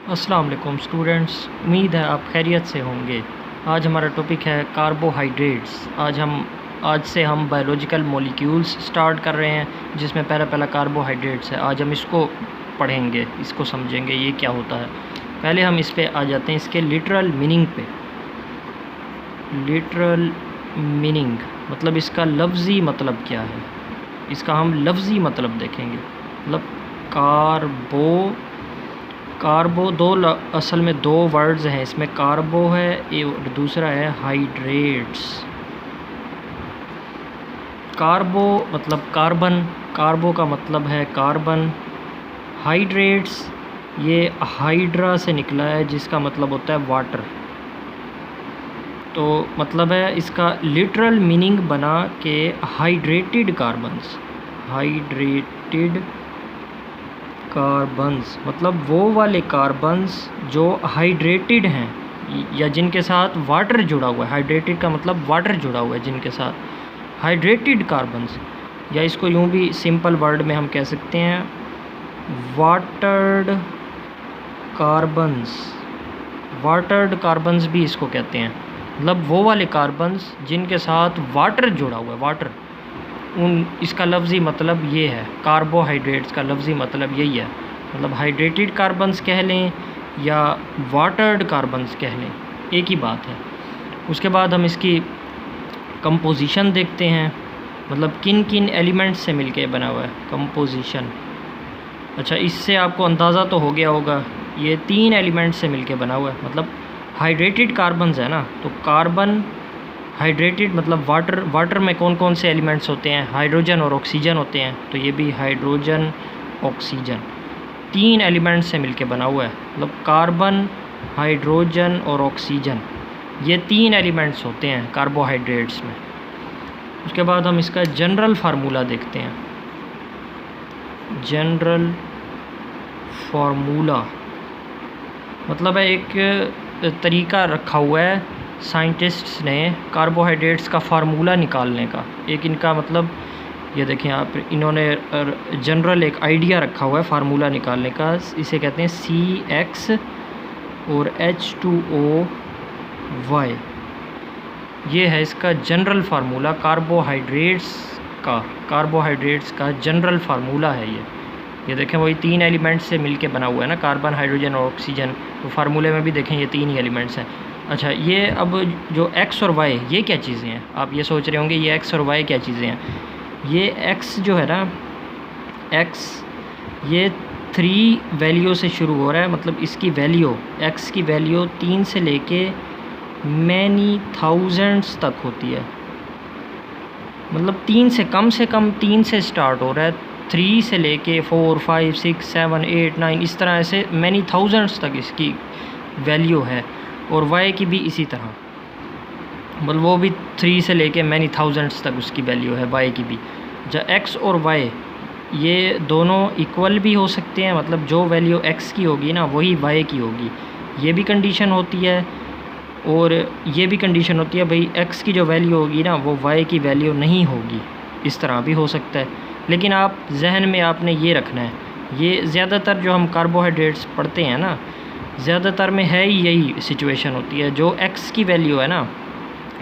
अस्सलाम वालेकुम स्टूडेंट्स, उम्मीद है आप खैरियत से होंगे। आज हमारा टॉपिक है कार्बोहाइड्रेट्स। आज से हम बायोलॉजिकल मॉलिक्यूल्स स्टार्ट कर रहे हैं, जिसमें पहला कार्बोहाइड्रेट्स है। आज हम इसको पढ़ेंगे, इसको समझेंगे ये क्या होता है। पहले हम इस पे आ जाते हैं, इसके लिटरल मीनिंग पे। लिटरल मीनिंग मतलब इसका लफ्ज़ी मतलब क्या है, इसका हम लफ्ज़ी मतलब देखेंगे। मतलब कार्बो असल में दो वर्ड्स हैं इसमें, कार्बो है और दूसरा है हाइड्रेट्स। कार्बो मतलब कार्बन, कार्बो का मतलब है कार्बन। हाइड्रेट्स ये हाइड्रा से निकला है, जिसका मतलब होता है वाटर। तो मतलब है इसका लिटरल मीनिंग बना के हाइड्रेटेड कार्बन्स। हाइड्रेटेड कार्बन्स मतलब वो वाले कार्बन्स जो हाइड्रेटेड हैं या जिनके साथ वाटर जुड़ा हुआ है। हाइड्रेटेड का मतलब वाटर जुड़ा हुआ है जिनके साथ। हाइड्रेटेड कार्बन्स, या इसको यूँ भी सिंपल वर्ड में हम कह सकते हैं वाटर्ड कार्बन्स। वाटर्ड कार्बन्स भी इसको कहते हैं। मतलब वो वाले कार्बन्स जिनके साथ वाटर जुड़ा हुआ है, वाटर। इसका लफ्ज़ी मतलब ये है, कार्बोहाइड्रेट्स का लफ्ज़ी मतलब यही है। मतलब हाइड्रेटेड कार्बन्स कह लें या वाटर्ड कार्बन्स कह लें, एक ही बात है। उसके बाद हम इसकी कंपोजिशन देखते हैं, मतलब किन किन एलिमेंट्स से मिलके बना हुआ है कंपोजिशन। अच्छा, इससे आपको अंदाज़ा तो हो गया होगा, ये 3 एलिमेंट्स से मिलके बना हुआ है। मतलब हाइड्रेटेड कार्बन्स है ना, तो कार्बन हाइड्रेटेड मतलब वाटर। वाटर में कौन कौन से एलिमेंट्स होते हैं? हाइड्रोजन और ऑक्सीजन होते हैं। तो ये भी हाइड्रोजन ऑक्सीजन 3 एलिमेंट्स से मिलके बना हुआ है। मतलब कार्बन, हाइड्रोजन और ऑक्सीजन, ये 3 एलिमेंट्स होते हैं कार्बोहाइड्रेट्स में। उसके बाद हम इसका जनरल फार्मूला देखते हैं। जनरल फार्मूला मतलब है एक तरीका रखा हुआ है साइंटिस्ट्स ने कार्बोहाइड्रेट्स का फार्मूला निकालने का। एक इनका मतलब ये देखें आप, इन्होंने जनरल एक आइडिया रखा हुआ है फार्मूला निकालने का। इसे कहते हैं CX और H2OY। ये है इसका जनरल फार्मूला कार्बोहाइड्रेट्स का जनरल फार्मूला है ये देखें, वही 3 एलिमेंट्स से मिलके बना हुआ है ना, कार्बन, हाइड्रोजन और ऑक्सीजन। तो फार्मूले में भी देखें ये 3 ही एलिमेंट्स हैं। अच्छा, ये अब जो x और y ये क्या चीज़ें हैं? आप ये सोच रहे होंगे ये x और y क्या चीज़ें हैं। ये x जो है ना, x ये 3 वैल्यू से शुरू हो रहा है। मतलब इसकी वैल्यू, x की वैल्यू 3 से लेके मैनी थाउजेंड्स तक होती है। मतलब 3 से स्टार्ट हो रहा है। 3 से लेके 4, 5, 6, 7, 8, 9 इस तरह से मैनी थाउजेंड्स तक इसकी वैल्यू है। और y की भी इसी तरह, मतलब वो भी 3 से लेके मैनी थाउजेंड्स तक उसकी वैल्यू है y की भी। जब x और y ये दोनों इक्वल भी हो सकते हैं, मतलब जो वैल्यू x की होगी ना वही y की होगी, ये भी कंडीशन होती है। और ये भी कंडीशन होती है भाई x की जो वैल्यू होगी ना वो y की वैल्यू नहीं होगी, इस तरह भी हो सकता है। लेकिन आप जहन में आपने ये रखना है, ये ज़्यादातर जो हम कार्बोहाइड्रेट्स पढ़ते हैं ना, ज़्यादातर में है ही यही सिचुएशन होती है। जो x की वैल्यू है ना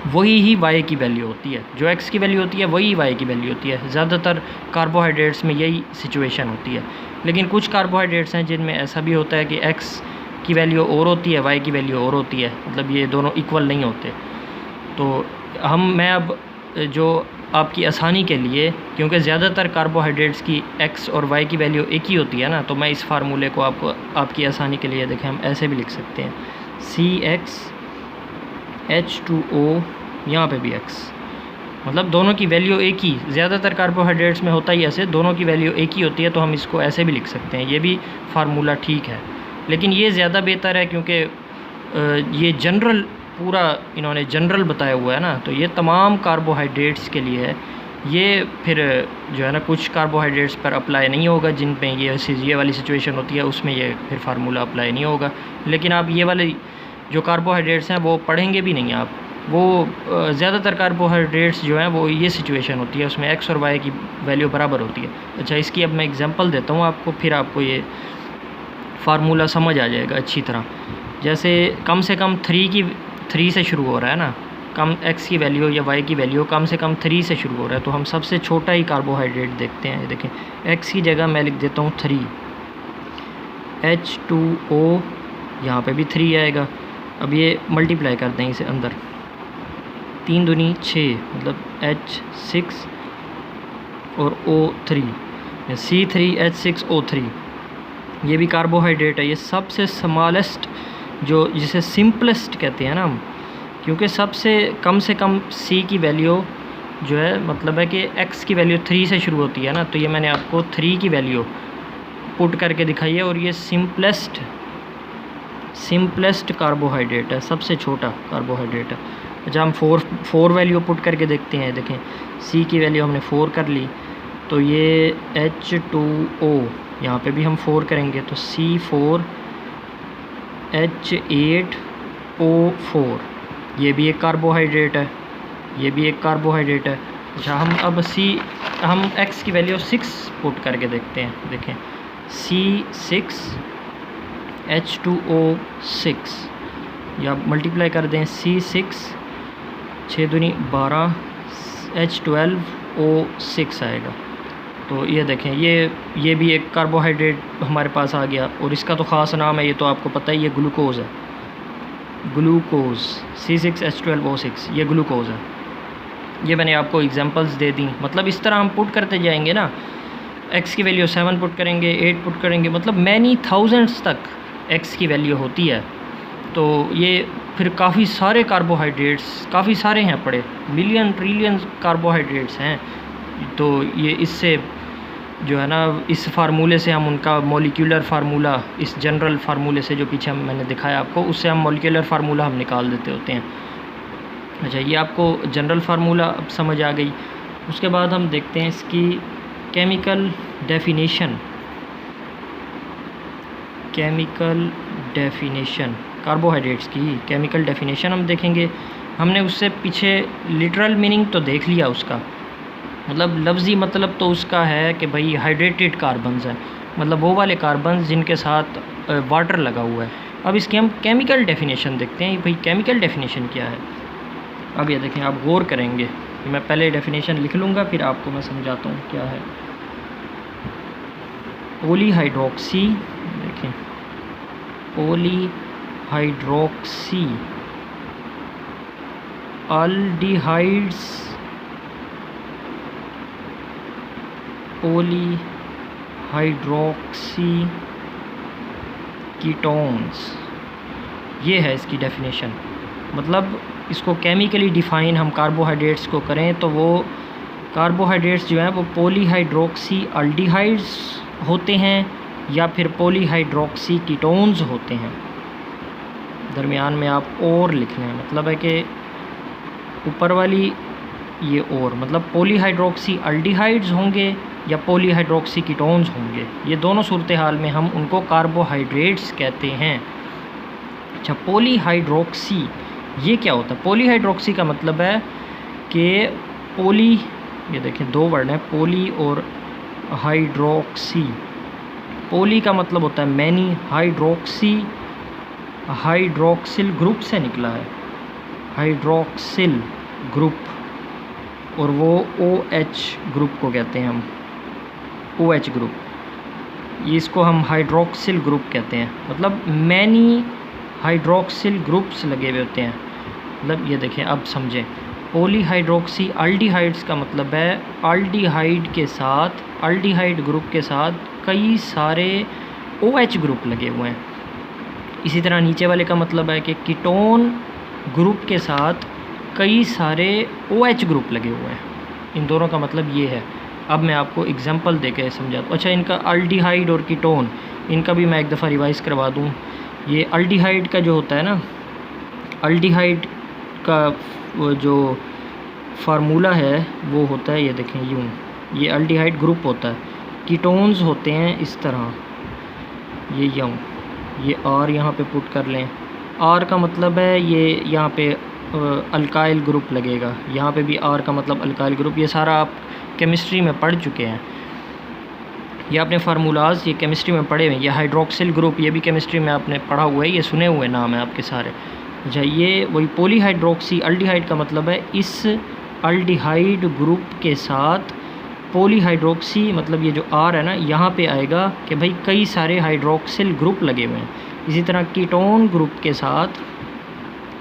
वही ही y की वैल्यू होती है, जो x की वैल्यू होती है वही y की वैल्यू होती है। ज़्यादातर कार्बोहाइड्रेट्स में यही सिचुएशन होती है। लेकिन कुछ कार्बोहाइड्रेट्स हैं जिनमें ऐसा भी होता है कि x की वैल्यू और होती है, y की वैल्यू और होती है, मतलब ये दोनों इक्वल नहीं होते। तो मैं अब जो आपकी आसानी के लिए, क्योंकि ज़्यादातर कार्बोहाइड्रेट्स की x और y की वैल्यू एक ही होती है ना, तो मैं इस फार्मूले को आपको आपकी आसानी के लिए देखें हम ऐसे भी लिख सकते हैं CX H2O, यहाँ पे भी x, मतलब दोनों की वैल्यू एक ही। ज़्यादातर कार्बोहाइड्रेट्स में होता ही ऐसे, दोनों की वैल्यू एक ही होती है, तो हम इसको ऐसे भी लिख सकते हैं। ये भी फार्मूला ठीक है, लेकिन ये ज़्यादा बेहतर है क्योंकि ये जनरल पूरा इन्होंने जनरल बताया हुआ है ना, तो ये तमाम कार्बोहाइड्रेट्स के लिए है। ये फिर जो है ना कुछ कार्बोहाइड्रेट्स पर अप्लाई नहीं होगा, जिन पे ये वाली सिचुएशन होती है उसमें ये फिर फार्मूला अप्लाई नहीं होगा। लेकिन आप ये वाले जो कार्बोहाइड्रेट्स हैं वो पढ़ेंगे भी नहीं आप। वो ज़्यादातर कार्बोहाइड्रेट्स जो हैं वो ये सिचुएशन होती है, उसमें x और y की वैल्यू बराबर होती है। अच्छा, इसकी अब मैं एग्जांपल देता हूँ आपको, फिर आपको ये फार्मूला समझ आ जाएगा अच्छी तरह। जैसे कम से कम 3 से शुरू हो रहा है ना, कम x की वैल्यू या y की वैल्यू कम से कम 3 से शुरू हो रहा है, तो हम सबसे छोटा ही कार्बोहाइड्रेट देखते हैं। देखें x की जगह मैं लिख देता हूँ 3, H2O, यहाँ पे भी 3 आएगा। अब ये मल्टीप्लाई कर दें इसे अंदर, 3 दूनी 6 मतलब H6 और O3, C3H6O3, ये भी कार्बोहाइड्रेट है। ये सबसे स्मॉलेस्ट, जो जिसे सिंपलेस्ट कहते हैं ना हम, क्योंकि सबसे कम C की वैल्यू जो है, मतलब है कि X की वैल्यू 3 से शुरू होती है ना, तो ये मैंने आपको 3 की वैल्यू पुट करके दिखाई है, और ये सिंपलेस्ट कार्बोहाइड्रेट है, सबसे छोटा कार्बोहाइड्रेट है। अच्छा, हम 4 वैल्यू पुट करके देखते हैं। देखें C की वैल्यू हमने 4 कर ली, तो ये H2O, यहाँ पे भी हम 4 करेंगे तो C4H8O4, ये भी एक कार्बोहाइड्रेट है, ये भी एक कार्बोहाइड्रेट है। अच्छा, हम X की वैल्यू 6 पुट करके देखते हैं। देखें C6H2O6, या मल्टीप्लाई कर दें C6, 6 दूनी 12, H12O6 आएगा। तो ये देखें ये भी एक कार्बोहाइड्रेट हमारे पास आ गया, और इसका तो ख़ास नाम है, ये तो आपको पता ही, ये ग्लूकोज़ है, ग्लूकोज़। C6H12O6 ये ग्लूकोज़ है। ये मैंने आपको एग्जांपल्स दे दी। मतलब इस तरह हम पुट करते जाएंगे ना, x की वैल्यू 7 पुट करेंगे, 8 पुट करेंगे, मतलब मैनी थाउजेंड्स तक x की वैल्यू होती है। तो ये फिर काफ़ी सारे कार्बोहाइड्रेट्स, काफ़ी सारे हैं पड़े, मिलियन ट्रिलियन कार्बोहाइड्रेट्स हैं। तो ये इससे जो है ना, इस फार्मूले से हम उनका मॉलिक्यूलर फार्मूला, इस जनरल फार्मूले से जो पीछे मैंने दिखाया आपको, उससे हम मॉलिक्यूलर फार्मूला हम निकाल देते होते हैं। अच्छा, ये आपको जनरल फार्मूला अब समझ आ गई। उसके बाद हम देखते हैं इसकी केमिकल डेफिनेशन, कार्बोहाइड्रेट्स की केमिकल डेफिनेशन हम देखेंगे। हमने उससे पीछे लिटरल मीनिंग तो देख लिया उसका, मतलब लफ्ज़ी मतलब तो उसका है कि भाई हाइड्रेटेड कार्बन्स हैं, मतलब वो वाले कार्बन्स जिनके साथ वाटर लगा हुआ है। अब इसकी हम केमिकल डेफिनेशन देखते हैं, भाई केमिकल डेफिनेशन क्या है। अब ये देखें, आप गौर करेंगे, मैं पहले डेफिनेशन लिख लूँगा, फिर आपको मैं समझाता हूँ क्या है। पॉलीहाइड्रोक्सी, देखें पॉलीहाइड्रोक्सी अल्डिहाइड्स, पॉलीहाइड्रोक्सी कीटोन्स, ये है इसकी डेफिनेशन। मतलब इसको केमिकली डिफ़ाइन हम कार्बोहाइड्रेट्स को करें तो वो कार्बोहाइड्रेट्स जो हैं वो पॉलीहाइड्रोक्सी अल्डिहाइड्स होते हैं या फिर पॉलीहाइड्रोक्सी कीटोन्स होते हैं। दरमियान में आप और लिख लें, मतलब है कि ऊपर वाली ये और, मतलब पॉलीहाइड्रोक्सी अल्डिहाइड्स होंगे या पॉलीहाइड्रोक्सी कीटोन्स होंगे, ये दोनों सूरत हाल में हम उनको कार्बोहाइड्रेट्स कहते हैं। अच्छा, पॉलीहाइड्रोक्सी ये क्या होता है? पॉलीहाइड्रोक्सी का मतलब है कि पॉली, ये देखें 2 वर्ड हैं, पॉली और हाइड्रोक्सी। पॉली का मतलब होता है मैनी, हाइड्रोक्सी हाइड्रोक्सिल ग्रुप से निकला है, हाइड्रोक्सिल ग्रुप, और वो OH ग्रुप को कहते हैं हम, OH ग्रुप, इसको हम हाइड्रोक्सिल ग्रुप कहते हैं। मतलब मैनी हाइड्रोक्सिल ग्रुप्स लगे हुए होते हैं। मतलब ये देखें, अब समझें, पॉलीहाइड्रोक्सी अल्डिहाइड्स का मतलब है अल्डिहाइड के साथ, अल्डिहाइड ग्रुप के साथ कई सारे OH ग्रुप लगे हुए हैं। इसी तरह नीचे वाले का मतलब है कि कीटोन ग्रुप के साथ कई सारे OH ग्रुप लगे हुए हैं। इन दोनों का मतलब ये है। अब मैं आपको एग्जांपल देके समझाता हूँ। अच्छा, इनका अल्डिहाइड और कीटोन, इनका भी मैं एक दफ़ा रिवाइज़ करवा दूँ। ये अल्डिहाइड का जो होता है ना, अल्डिहाइड का वो जो फार्मूला है वो होता है, ये देखें यूँ, ये अल्डिहाइड ग्रुप होता है। कीटोन्स होते हैं इस तरह, ये यूँ, ये R यहाँ पे पुट कर लें। R का मतलब है ये यहाँ पे अल्काइल ग्रुप लगेगा, यहाँ पे भी R का मतलब अल्काइल ग्रुप। ये सारा आप केमिस्ट्री में पढ़ चुके हैं। ये आपने फार्मूलाज ये केमिस्ट्री में पढ़े हुए हैं। ये हाइड्रोक्सिल ग्रुप, ये भी केमिस्ट्री में आपने पढ़ा हुआ है, ये सुने हुए नाम है आपके सारे। अच्छा, ये वही पॉलीहाइड्रोक्सी अल्डिहाइड का मतलब है इस अल्डिहाइड ग्रुप के साथ पॉलीहाइड्रोक्सी, मतलब ये जो आर है ना यहाँ पे आएगा कि भाई कई सारे हाइड्रोक्सिल ग्रुप लगे हुए हैं। इसी तरह कीटोन ग्रुप के साथ,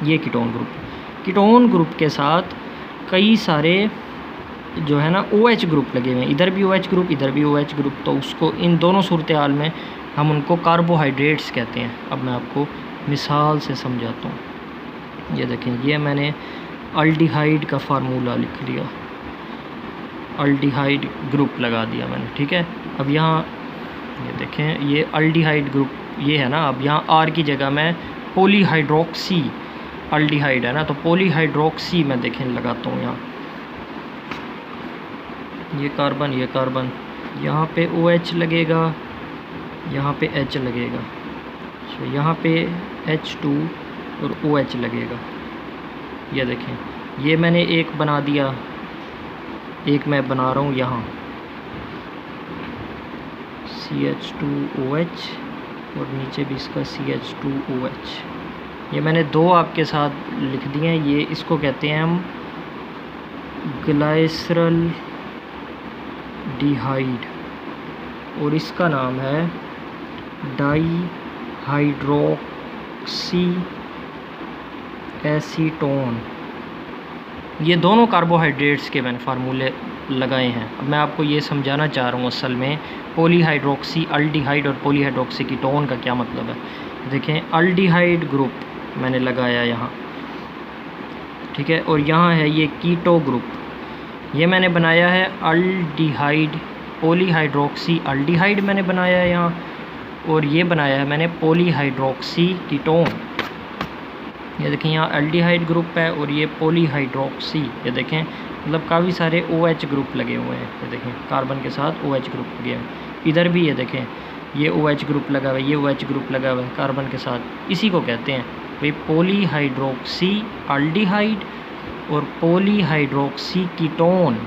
ये कीटोन ग्रुप के साथ कई सारे जो है ना OH ग्रुप लगे हुए हैं, इधर भी OH ग्रुप, इधर भी OH ग्रुप, तो उसको इन दोनों सूरत हाल में हम उनको कार्बोहाइड्रेट्स कहते हैं। अब मैं आपको मिसाल से समझाता हूँ। ये देखें, ये मैंने अल्डिहाइड का फार्मूला लिख लिया, अल्डिहाइड ग्रुप लगा दिया मैंने, ठीक है। अब यहाँ ये देखें, ये अल्डिहाइड ग्रुप ये है ना, अब यहाँ आर की जगह मैं पॉलीहाइड्रोक्सी अल्डिहाइड है ना, तो पॉलीहाइड्रोक्सी मैं देखें लगाता हूँ यहाँ, ये कार्बन, यहाँ पे OH लगेगा, यहाँ पे H लगेगा, तो यहाँ पे H2 और OH लगेगा। ये देखें, ये मैंने एक बना दिया, एक मैं बना रहा हूँ यहाँ CH2OH और नीचे भी इसका CH2OH। ये मैंने दो आपके साथ लिख दिए हैं। ये इसको कहते हैं हम ग्लाइसरल डिहाइड और इसका नाम है डाई हाइड्रोक्सी एसीटोन। ये दोनों कार्बोहाइड्रेट्स के मैंने फार्मूले लगाए हैं। अब मैं आपको ये समझाना चाह रहा हूँ असल में पॉलीहाइड्रोक्सी अल्डिहाइड और पॉलीहाइड्रोक्सी कीटोन का क्या मतलब है। देखें, अल्डिहाइड ग्रुप मैंने लगाया यहाँ, ठीक है, और यहाँ है ये कीटो ग्रुप, ये मैंने बनाया है अल्डिहाइड, पॉलीहाइड्रोक्सी अल्डिहाइड मैंने बनाया है यहाँ, और ये बनाया है मैंने पॉलीहाइड्रोक्सी कीटोन। ये देखें, यहाँ अल्डिहाइड ग्रुप है और ये पॉलीहाइड्रोक्सी, ये देखें मतलब काफ़ी सारे OH ग्रुप लगे हुए हैं। ये देखें, कार्बन के साथ OH ग्रुप लगे हुए हैं, इधर भी ये देखें ये OH ग्रुप लगा हुआ है, ये OH ग्रुप लगा हुआ है कार्बन के साथ। इसी को कहते हैं भाई पॉलीहाइड्रोक्सी अल्डिहाइड और पॉलीहाइड्रोक्सी कीटोन।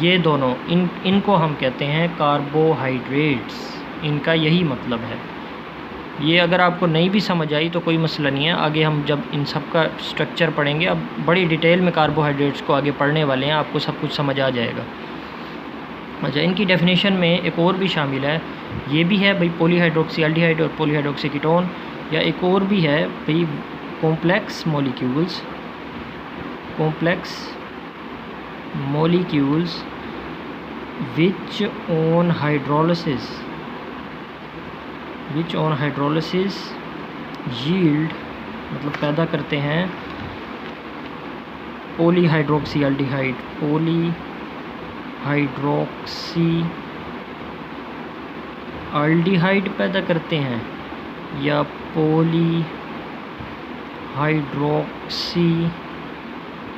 ये दोनों इनको हम कहते हैं कार्बोहाइड्रेट्स, इनका यही मतलब है। ये अगर आपको नहीं भी समझ आई तो कोई मसला नहीं है, आगे हम जब इन सब का स्ट्रक्चर पढ़ेंगे, अब बड़ी डिटेल में कार्बोहाइड्रेट्स को आगे पढ़ने वाले हैं, आपको सब कुछ समझ आ जाएगा। अच्छा, इनकी डेफिनेशन में एक और भी शामिल है, ये भी है भाई पॉलीहाइड्रोक्सी अल्डिहाइड और पॉलीहाइड्रोक्सी कीटोन, या एक और भी है भाई complex molecules which on hydrolysis yield, मतलब पैदा करते हैं पॉलीहाइड्रोक्सी अल्डिहाइड, पॉलीहाइड्रोक्सी अल्डिहाइड पैदा करते हैं या पॉलीहाइड्रोक्सी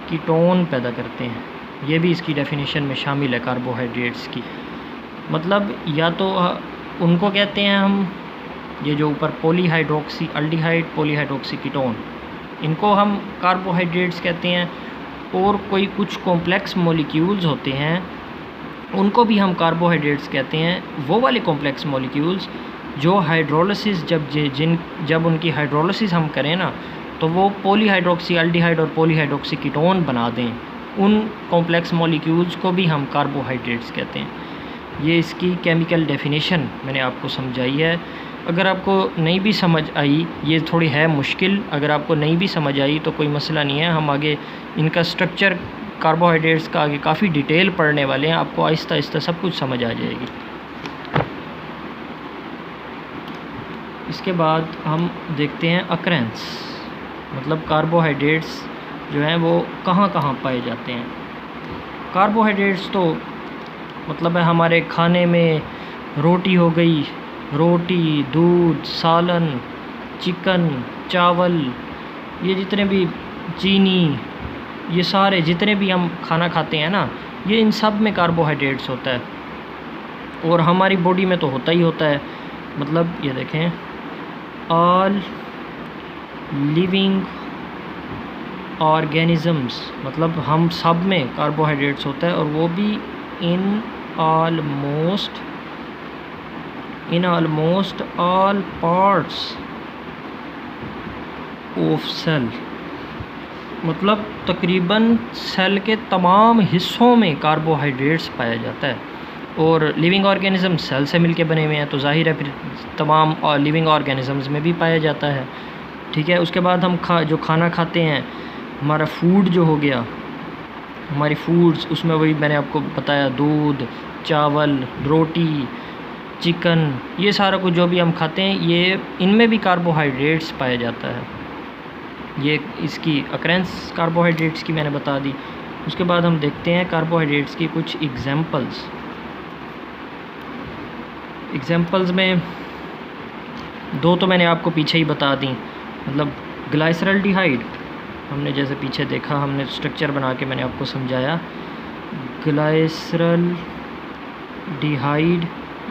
कीटोन पैदा करते हैं। ये भी इसकी डेफिनेशन में शामिल है कार्बोहाइड्रेट्स की। मतलब या तो उनको कहते हैं हम, ये जो ऊपर पॉलीहाइड्रोक्सी अल्डिहाइड पॉलीहाइड्रोक्सी कीटोन, इनको हम कार्बोहाइड्रेट्स कहते हैं, और कोई कुछ कॉम्प्लेक्स मॉलिक्यूल्स होते हैं उनको भी हम कार्बोहाइड्रेट्स कहते हैं। वो वाले कॉम्प्लेक्स मॉलिक्यूल्स जो हाइड्रोलिसिस जब उनकी हाइड्रोलिसिस हम करें ना, तो वो पॉलीहाइड्रोक्सी अल्डिहाइड और पॉलीहाइड्रोक्सी कीटोन बना दें, उन कॉम्प्लेक्स मॉलिक्यूल्स को भी हम कार्बोहाइड्रेट्स कहते हैं। ये इसकी केमिकल डेफिनेशन मैंने आपको समझाई है। अगर आपको नहीं भी समझ आई, ये थोड़ी है मुश्किल, अगर आपको नहीं भी समझ आई तो कोई मसला नहीं है, हम आगे इनका स्ट्रक्चर कार्बोहाइड्रेट्स का आगे काफ़ी डिटेल पढ़ने वाले हैं, आपको आहिस्ता आहिस्ता सब कुछ समझ आ जाएगी। इसके बाद हम देखते हैं अकरेंस, मतलब कार्बोहाइड्रेट्स जो हैं वो कहाँ कहाँ पाए जाते हैं। कार्बोहाइड्रेट्स तो मतलब है हमारे खाने में रोटी हो गई, रोटी, दूध, सालन, चिकन, चावल, ये जितने भी चीनी, ये सारे जितने भी हम खाना खाते हैं ना, ये इन सब में कार्बोहाइड्रेट्स होता है, और हमारी बॉडी में तो होता ही होता है। मतलब ये देखें, ऑल लिविंग ऑर्गेनिजम्स, मतलब हम सब में कार्बोहाइड्रेट्स होता है, और वो भी in almost in almost all parts of cell, मतलब तकरीबन सेल के तमाम हिस्सों में कार्बोहाइड्रेट्स पाया जाता है। और लिविंग ऑर्गेनिज्म सेल से मिलके बने हुए हैं, तो जाहिर है फिर तमाम लिविंग ऑर्गेनिजम्स में भी पाया जाता है। ठीक है, उसके बाद हम जो खाना खाते हैं, हमारा फूड जो हो गया, हमारी फूड्स, उसमें वही मैंने आपको बताया, दूध, चावल, रोटी, चिकन, ये सारा कुछ जो भी हम खाते हैं, ये इनमें भी कार्बोहाइड्रेट्स पाया जाता है। ये इसकी अक्रेंस कार्बोहाइड्रेट्स की मैंने बता दी। उसके बाद हम देखते हैं कार्बोहाइड्रेट्स की कुछ एग्जांपल्स में दो तो मैंने आपको पीछे ही बता दी। मतलब ग्लाइसरल्डिहाइड हमने जैसे पीछे देखा, हमने स्ट्रक्चर बना के मैंने आपको समझाया। ग्लाइसरल्डिहाइड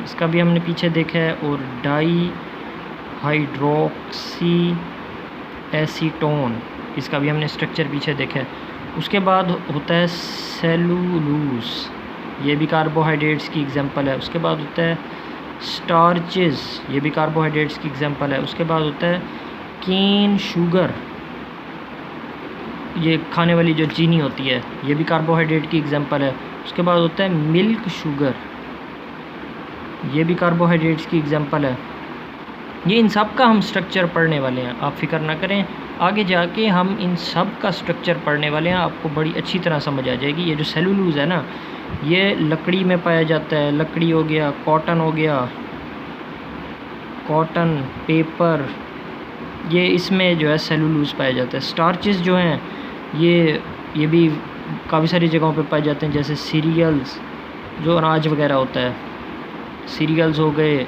इसका भी हमने पीछे देखा है, और डाई हाइड्रोक्सी एसीटोन इसका भी हमने स्ट्रक्चर पीछे देखा है। उसके बाद होता है सेलुलोज, ये भी कार्बोहाइड्रेट्स की एग्जांपल है। उसके बाद होता है स्टार्चेस, ये भी कार्बोहाइड्रेट्स की एग्जांपल है। उसके बाद होता है केन शुगर, ये खाने वाली जो चीनी होती है, ये भी कार्बोहाइड्रेट की एग्जांपल है। उसके बाद होता है मिल्क शुगर, ये भी कार्बोहाइड्रेट्स की एग्जांपल है। ये इन सब का हम स्ट्रक्चर पढ़ने वाले हैं, आप फिक्र ना करें, आगे जाके हम इन सब का स्ट्रक्चर पढ़ने वाले हैं, आपको बड़ी अच्छी तरह समझ आ जाएगी। ये जो सेलुलोज है ना, ये लकड़ी में पाया जाता है, लकड़ी हो गया, कॉटन हो गया, कॉटन, पेपर, ये इसमें जो है सेलुलोज पाया जाता है। स्टार्चेस जो हैं ये भी काफ़ी सारी जगहों पे पाए जाते हैं, जैसे सीरियल्स, जो अनाज वगैरह होता है, सीरियल्स हो गए,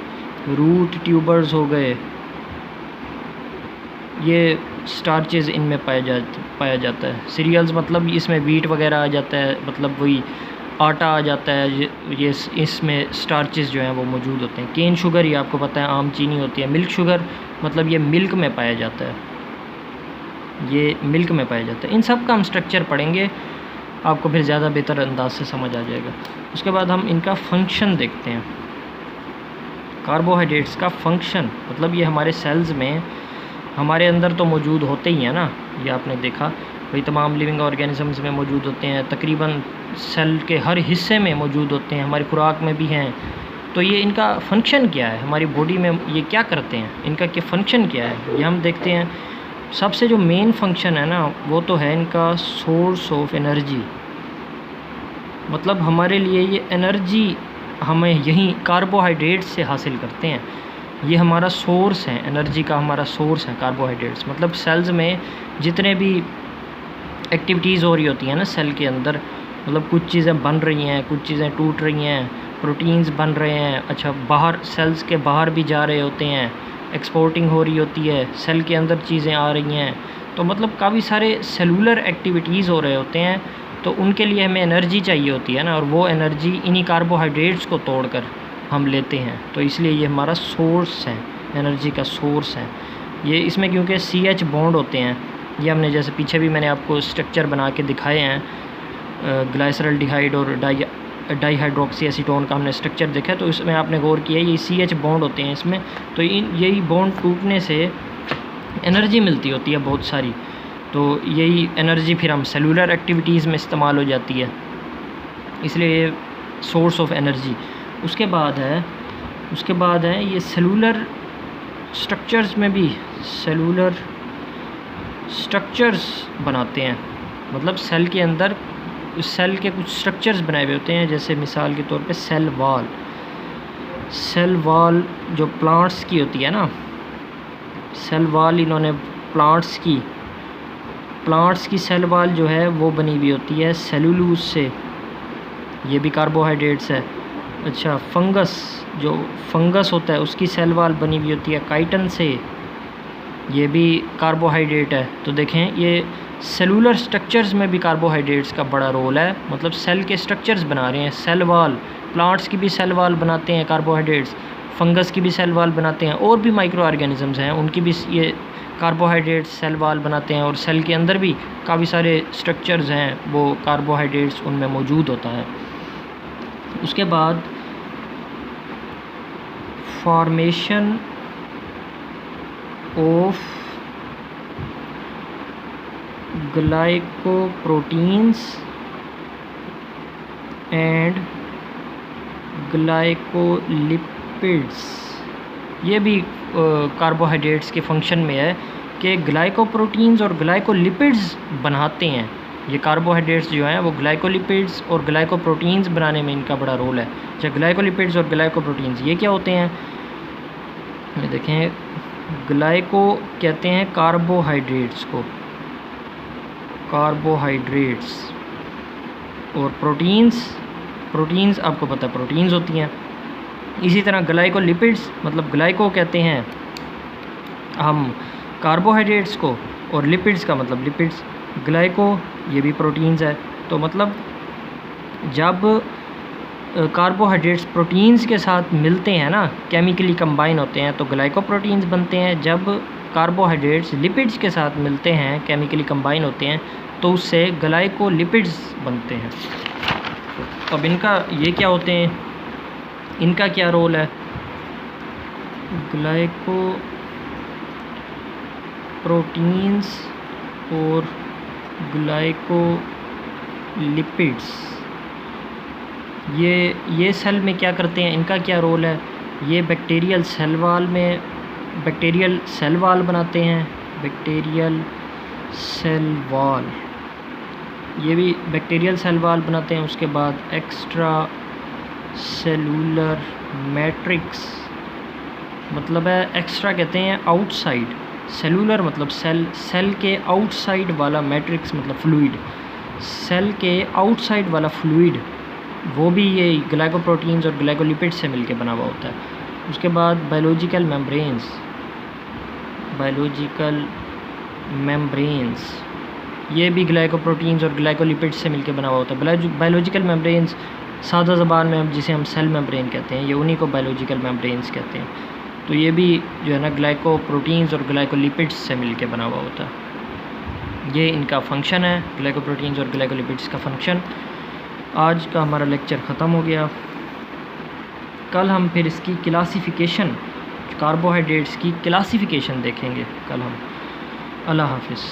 रूट ट्यूबर्स हो गए, ये स्टार्चेस इनमें पाया जाता है। सीरियल्स मतलब इसमें वीट वगैरह आ जाता है, मतलब वही आटा आ जाता है, ये इसमें स्टार्चेस जो हैं वो मौजूद होते हैं। केन शुगर ये आपको पता है आम चीनी होती है। मिल्क शुगर मतलब ये मिल्क में पाया जाता है, ये मिल्क में पाया जाता है। इन सब का हम स्ट्रक्चर पढ़ेंगे, आपको फिर ज़्यादा बेहतर अंदाज से समझ आ जाएगा। उसके बाद हम इनका फंक्शन देखते हैं। कार्बोहाइड्रेट्स का फंक्शन मतलब ये हमारे सेल्स में, हमारे अंदर तो मौजूद होते ही हैं ना, ये आपने देखा, वही तमाम लिविंग ऑर्गेनिजम्स में मौजूद होते हैं, तकरीबन सेल के हर हिस्से में मौजूद होते हैं, हमारी खुराक में भी हैं। तो ये इनका फंक्शन क्या है, हमारी बॉडी में ये क्या करते हैं, इनका क्या फंक्शन क्या है, ये हम देखते हैं। सबसे जो मेन फंक्शन है ना, वो तो है इनका सोर्स ऑफ एनर्जी। मतलब हमारे लिए ये एनर्जी हमें यहीं कार्बोहाइड्रेट्स से हासिल करते हैं, ये हमारा सोर्स है, एनर्जी का हमारा सोर्स है कार्बोहाइड्रेट्स। मतलब सेल्स में जितने भी एक्टिविटीज़ हो रही होती हैं ना सेल के अंदर, मतलब कुछ चीज़ें बन रही हैं, कुछ चीज़ें टूट रही हैं, प्रोटीन्स बन रहे हैं, अच्छा बाहर सेल्स के बाहर भी जा रहे होते हैं, एक्सपोर्टिंग हो रही होती है, सेल के अंदर चीज़ें आ रही हैं, तो मतलब काफ़ी सारे सेलुलर एक्टिविटीज़ हो रहे होते हैं। तो उनके लिए हमें एनर्जी चाहिए होती है ना, और वो एनर्जी इन्हीं कार्बोहाइड्रेट्स को तोड़कर हम लेते हैं। तो इसलिए ये हमारा सोर्स है, एनर्जी का सोर्स है ये। इसमें क्योंकि CH बॉन्ड होते हैं, ये हमने जैसे पीछे भी मैंने आपको स्ट्रक्चर बना के दिखाए हैं, ग्लाइसरल्डिहाइड और डाईहाइड्रोक्सी एसीटोन का हमने स्ट्रक्चर देखा है, तो इसमें आपने गौर किया ये CH बॉन्ड होते हैं इसमें। तो यही बॉन्ड टूटने से एनर्जी मिलती होती है बहुत सारी, तो यही एनर्जी फिर हम सेलुलर एक्टिविटीज़ में इस्तेमाल हो जाती है, इसलिए ये सोर्स ऑफ एनर्जी। उसके बाद है ये सेलुलर स्ट्रक्चर्स में भी सेलुलर स्ट्रक्चर्स बनाते हैं। मतलब सेल के अंदर सेल के कुछ स्ट्रक्चर्स बनाए हुए होते हैं, जैसे मिसाल के तौर पे सेल वाल जो प्लांट्स की होती है ना, सेल वाल इन्होंने प्लांट्स की सेल वाल जो है वो बनी हुई होती है सेलुलोज से, ये भी कार्बोहाइड्रेट्स है। अच्छा फंगस होता है उसकी सेल वाल बनी हुई होती है काइटन से, ये भी कार्बोहाइड्रेट है। तो देखें ये सेलुलर स्ट्रक्चर्स में भी कार्बोहाइड्रेट्स का बड़ा रोल है, मतलब सेल के स्ट्रक्चर्स बना रहे हैं। सेल वाल, प्लांट्स की भी सेल वाल बनाते हैं कार्बोहाइड्रेट्स, फंगस की भी सेल वाल बनाते हैं, और भी माइक्रो ऑर्गेनिजम्स हैं उनकी भी ये कार्बोहाइड्रेट्स सेल वाल बनाते हैं। और सेल के अंदर भी काफ़ी सारे स्ट्रक्चर्स हैं, वो कार्बोहाइड्रेट्स उनमें मौजूद होता है। उसके बाद formation of glycoproteins and glycolipids. ये भी कार्बोहाइड्रेट्स के फंक्शन में है कि ग्लाइकोप्रोटीन्स और ग्लाइकोलिपिड्स बनाते हैं। ये कार्बोहाइड्रेट्स जो हैं वो ग्लाइकोलिपिड्स और ग्लाइकोप्रोटीन्स बनाने में इनका बड़ा रोल है। अच्छा, ग्लाइकोलिपिड्स और ग्लाइकोप्रोटीन्स ये क्या होते हैं? ये देखें, ग्लाइको कहते हैं कार्बोहाइड्रेट्स को, कार्बोहाइड्रेट्स, और प्रोटीन्स आपको पता है प्रोटीन्स होती हैं। इसी तरह ग्लाइकोलिपिड्स मतलब ग्लाइको कहते हैं हम कार्बोहाइड्रेट्स को, और लिपिड्स का मतलब लिपिड्स। ग्लाइको ये भी प्रोटीन्स है। तो मतलब जब कार्बोहाइड्रेट्स प्रोटीन्स के साथ मिलते हैं ना, केमिकली कंबाइन होते हैं, तो ग्लाइकोप्रोटीन्स बनते हैं। जब कार्बोहाइड्रेट्स लिपिड्स के साथ मिलते हैं, केमिकली कंबाइन होते हैं, तो उससे ग्लाइकोलिपिड्स बनते हैं। अब इनका ये क्या होते हैं, इनका क्या रोल है? ग्लाइकोप्रोटीन्स और ग्लाइकोलिपिड्स ये सेल में क्या करते हैं, इनका क्या रोल है? ये बैक्टीरियल सेल वाल बनाते हैं, बैक्टीरियल सेल वाल, ये भी बैक्टीरियल सेल वाल बनाते हैं। उसके बाद एक्स्ट्रा सेलुलर मैट्रिक्स मतलब है, एक्स्ट्रा कहते हैं आउटसाइड, सेलुलर मतलब सेल के आउटसाइड वाला, मैट्रिक्स मतलब फ्लूइड, सेल के आउटसाइड वाला फ्लूइड, वो भी ये ग्लाइकोप्रोटीन्स और ग्लाइकोलिपिड्स से मिलके बना हुआ होता है। उसके बाद बायोलॉजिकल मेम्ब्रेन्स ये भी ग्लाइकोप्रोटीन्स और ग्लाइकोलिपिड्स से मिलके बना हुआ होता है। बायोलॉजिकल मेम्ब्रेन्स सादा ज़बान में जिसे हम सेल मेम्ब्रेन कहते हैं, ये उन्हीं को बायोलॉजिकल मेम्ब्रेन्स कहते हैं। तो ये भी जो है ना ग्लाइकोप्रोटीन्स और ग्लाइकोलिपिड्स से मिलके बना हुआ होता है। ये इनका फंक्शन है, ग्लाइकोप्रोटीन्स और ग्लाइकोलिपिड्स का फंक्शन। आज का हमारा लेक्चर ख़त्म हो गया। कल हम फिर इसकी क्लासिफिकेशन, कार्बोहाइड्रेट्स की क्लासिफिकेशन देखेंगे कल हम। अल्लाह हाफ़िज़।